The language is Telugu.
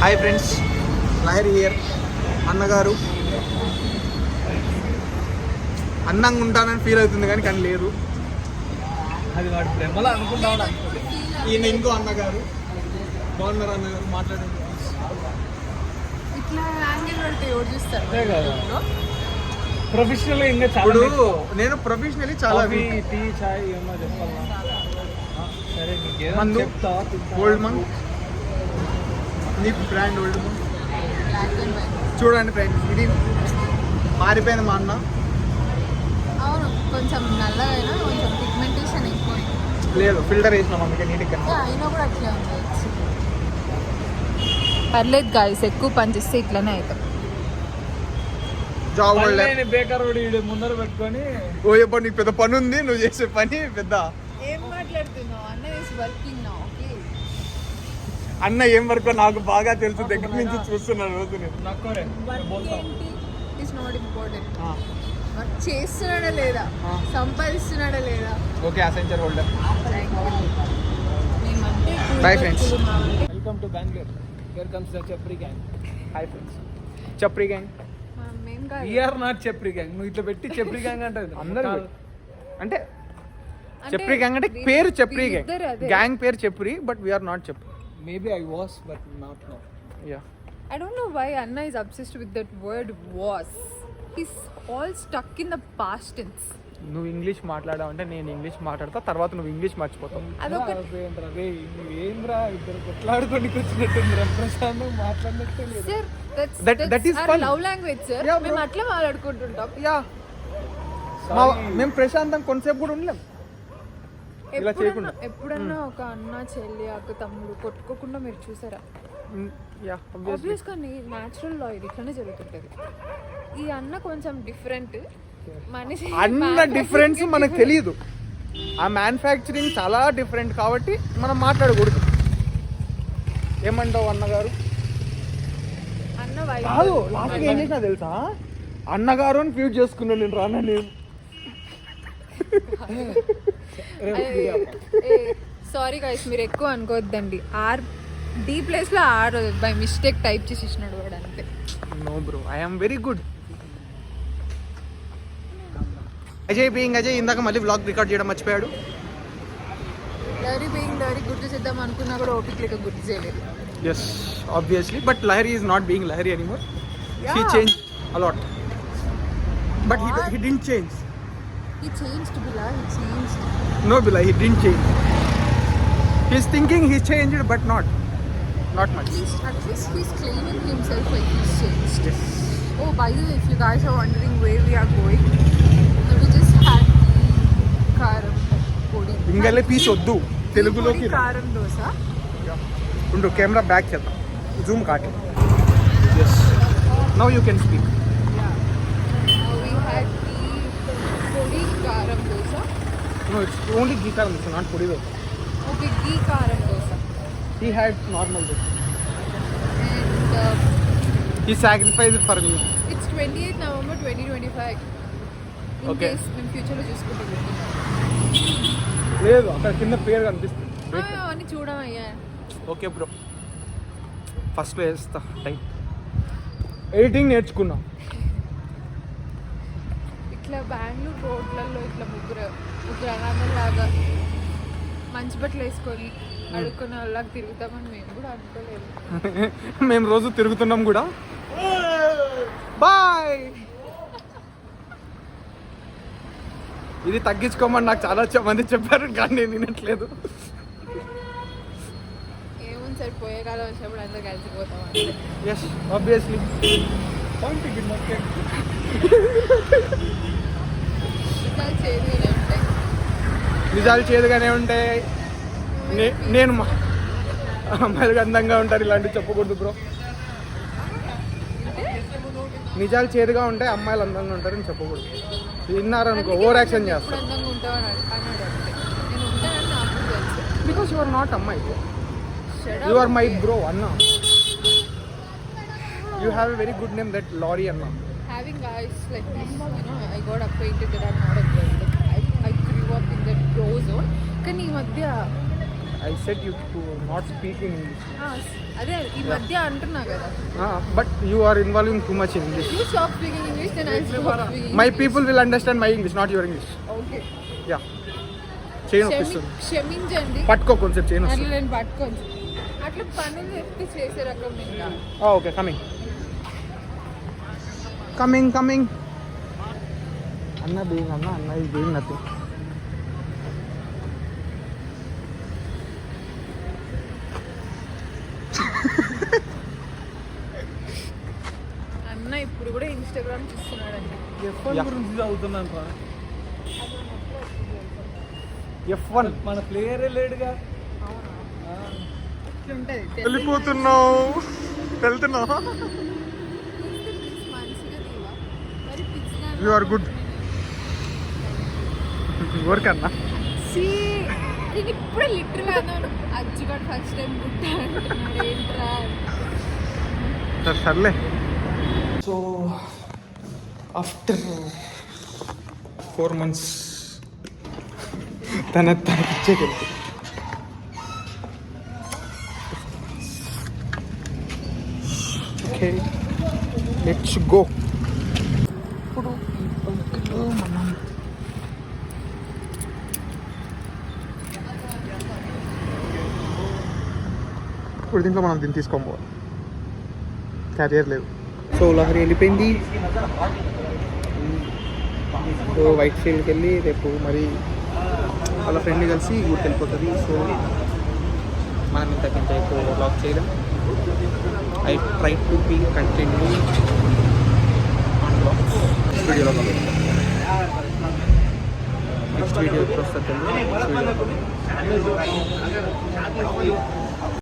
Hi friends, Lahari here. అన్నగారు అందంగా ఉంటానని ఫీల్ అవుతుంది కానీ లేదు. అది వాడు ప్రేమలో అనుకుంటాడు. ఈయన ఇంకో అన్నగారు. బాగున్నారు అన్నగారు, మాట్లాడండి. ప్రొఫెషనల్ ఇంకా ఇప్పుడు నేను ప్రొఫెషనల్లీ చాలా టీ చాయ్ ఏమో చెప్పాలా? సరే మందు, చెప్తా. ఓల్డ్ మంక్, నీ బ్రాండ్ ఓల్డ్ మంక్. చూడండి ఫ్రెండ్స్, ఇది మారిపోయింది మా అన్న. అవును, కొంచెం నల్లగా కొంచెం పిగ్మెంటేషన్ ఎక్కువ. లేదు, ఫిల్టర్ వేసినాం అందుకే నీట్గా. అయినా కూడా అట్లే ఉంది. పర్లేదు గాయస్, ఎక్కువ పని చేస్తే ఇట్లనే అవుతాం. జాబ్ బేకర్ ముందర పెట్టుకొని ఓయప్ప నీకు పెద్ద పని ఉంది, నువ్వు చేసే పని పెద్ద. ఏం మాట్లాడుతున్నావు? అన్న ఇస్ వర్కింగ్ నౌ. ఓకే, అన్న ఏం వరకు నాకు బాగా తెలుసు, దగ్గర నుంచి చూస్తున్నాను రోజు నేను. It's not important. వర్క్ చేస్తున్నాడా లేదా, సంపాదిస్తున్నాడా లేదా. Okay, Accenture holder. మేమంటే Bye friends. Welcome to Bengaluru. Here comes the chapri gang. Hi friends, chapri gang. We are not chapri gang. నువ్వు ఇట్లా పెట్టి చప్రి గ్యాంగ్ అంటే అందరూ అంటే చప్రి గ్యాంగ్ అంటే పేరు చప్రి గ్యాంగ్, గ్యాంగ్ పేరు chapri, but we are not chapri. Maybe I was but not now. Yeah, I don't know why Anna is obsessed with that word was. He's all stuck in the past tense. నువ్వు ఇంగ్లీష్ మాట్లాడావంటే నేను ఇంగ్లీష్ మాట్లాడతా, తర్వాత నువ్వు ఇంగ్లీష్ మర్చిపోతావు. ఏంద్రా ఇద్దరు కొట్లాడుకొని కూర్చున్నట్టుందిరా, ప్రశాంతం మాట్లాడినట్టే లేదు. Sir, that is our fun. love language, sir. Yeah, bro. మేము అట్లా మాట్లాడుకుంటుంటాం. యా, మేము ప్రశాంతం కొంతసేపు కూడా ఉండలేం ఇలా చేయకుండా. ఎప్పుడన్నా ఒక అన్న చెల్లి అక్క తమ్ముడు కొట్టుకోకుండా మీరు చూసారా? యా, ఆబ్వియస్ గా న్యాచురల్ లా ఇది ఇట్లానే జరుగుతుంటది. ఈ అన్న కొంచెం డిఫరెంట్ మనిషి. అన్న డిఫరెన్స్ మనకు తెలియదు, ఆ మ్యానుఫ్యాక్చరింగ్ చాలా డిఫరెంట్ కాబట్టి మనం మాట్లాడకూడదు. ఏమంటావు అన్నగారు? అన్న వైఫ్ కాదు, లాస్ట్ ఏం చేసినా తెలుసా, అన్నగారు అని ఫ్యూజ్ చేసుకున్నాను నేను. రానా నేను సారీ గైస్, మీరు ఎక్కువ అనుకోవద్దండి. ఆర్ డి ప్లేస్ లో ఆర్ బై మిస్టేక్ టైప్ చేసి ఇచ్చినాడు వాడు, అంతే. No bro, I am very good. Ajay being Ajay ఇందాక మళ్ళీ వ్లాగ్ రికార్డ్ చేయడం మర్చిపోయాడు. లహరి బీయింగ్ లహరి గుర్తు చేద్దాం అనుకున్నా కూడా ఓపిక లేక గుర్తు చేయలేదు. Yes, obviously, but Lahiri is not being Lahiri anymore. Yeah. He changed a lot, but he didn't change. He changed, Bila. He changed. No, Bila, he didn't change. He's thinking he changed, but not much. At least he's claiming himself like he's changed. Yes. Oh, by the way, if you guys are wondering where we are going, we just had karam podi. ఇంగలే పీస్ వద్దు, తెలుగులోకి karam dosa. ఉండు, కెమెరా బ్యాక్ చేద్దాం, జూమ్ కాటి. Yes, now you can speak. We had podi karam dosa. No, it's only ghee karam dosa, not podi dosa. Okay, ghee karam dosa. He had normal dosa. And He sacrificed for me. it's 28th November 2025. In Okay. case మేము ఫ్యూచర్లో చూసుకుంటాం. లేదు, అక్కడ కింద పేరు కనిపిస్తుంది. అవన్నీ చూడమయ్యా. ఓకే బ్రో, ఫస్ట్లో వేస్తా టైం. ఎడిటింగ్ నేర్చుకున్నా. ఇట్లా బెంగళూరు రోడ్లలో ఇట్లా ముగ్గురు అనాథలాగా మంచి బట్టలు వేసుకొని అడుక్కునే వాళ్ళకి తిరుగుతామని మేము కూడా అనుకోలేదు. మేము రోజు తిరుగుతున్నాం కూడా. బాయ్. ఇది తగ్గించుకోమని నాకు చాలా మంది చెప్పారు, కానీ నేను వినట్లేదు. ఏముంది సార్, పోయే కాలం వచ్చినప్పుడు అందరూ కలిసిపోతాం. Yes, obviously. చేదుగానే ఉంటాయి. నిజాలు చేదుగానే ఉంటాయి. నేను అమ్మాయిలు అందంగా ఉంటారు, ఇలాంటివి చెప్పకూడదు బ్రో. నిజాలు చేదుగా ఉంటాయి, అమ్మాయిలు అందంగా ఉంటారని చెప్పకూడదు. విన్నారనుకో ఓవర్ యాక్షన్ చేస్తారు. అందంగా ఉంటావు అన్నాడు అంటే నేను ఉంటానని నాకు తెలుసు. బికాస్ యు ఆర్ నాట్ అమ్మాయి, యు ఆర్ మై బ్రో అన్న. You have a very good name, that lorry అన్న. Having guys like this, I got acquainted that I'm not a girl. I grew up in that bro zone. కానీ ఈ మధ్య I said you to not speak in English. అదే ఈ మధ్య అంటున్నా కదా. But you are involving too much in English. You stop speaking English, then I stop speaking My English. people will understand my English, not your English. Okay. Yeah. Chain వస్తుంది. క్షమించండి. పట్టుకో కొంచెం చైన్ అట్లా వస్తుంది. నేను పట్టుకోండి. అట్లా పనులు చెప్తే చేసే రకం ఇంకా. Okay, coming. Anna being Anna is doing nothing. అన్న ఇప్పుడు కూడా ఇన్స్టాగ్రామ్ చూస్తున్నాడండి. F1 గురించి చదువుతున్నాను రా. F1 మన ప్లేయరే లేడుగా. ఇట్లుంటది. వెళ్ళిపోతున్నావు. వెళ్తున్నావు. మంచిగా తీవా. మరి పిచ్చిగా. You are good. వర్క్ అన్నా. నేను ఇప్పుడే లిటరల్ అన్నాను. అజ్జిగాడు ఫస్ట్ టైం పుట్టా అంటున్నాడు ఏంట్రా. సర్లే. సో ఆఫ్టర్ 4 months తనకిచ్చేకెళ్తే ఓకే లెట్స్ గో. ఇప్పుడు ఈ బైక్లో మనం ఇప్పుడు దీంట్లో మనం దీన్ని తీసుకోబోవాలి. క్యారియర్ లేదు. సో లహరి వెళ్ళిపోయింది. సో వైట్ ఫీల్డ్కి వెళ్ళి రేపు మరి వాళ్ళ ఫ్రెండ్ కలిసి ఊరికి వెళ్ళిపోతుంది. సో మనం ఇంతకంటే ఎక్కువ బ్లాగ్ చేయలేం. I try to be continue on blogs. వీడియోలో నెక్స్ట్ వీడియో ఎప్పుడు వస్తుంది. Next video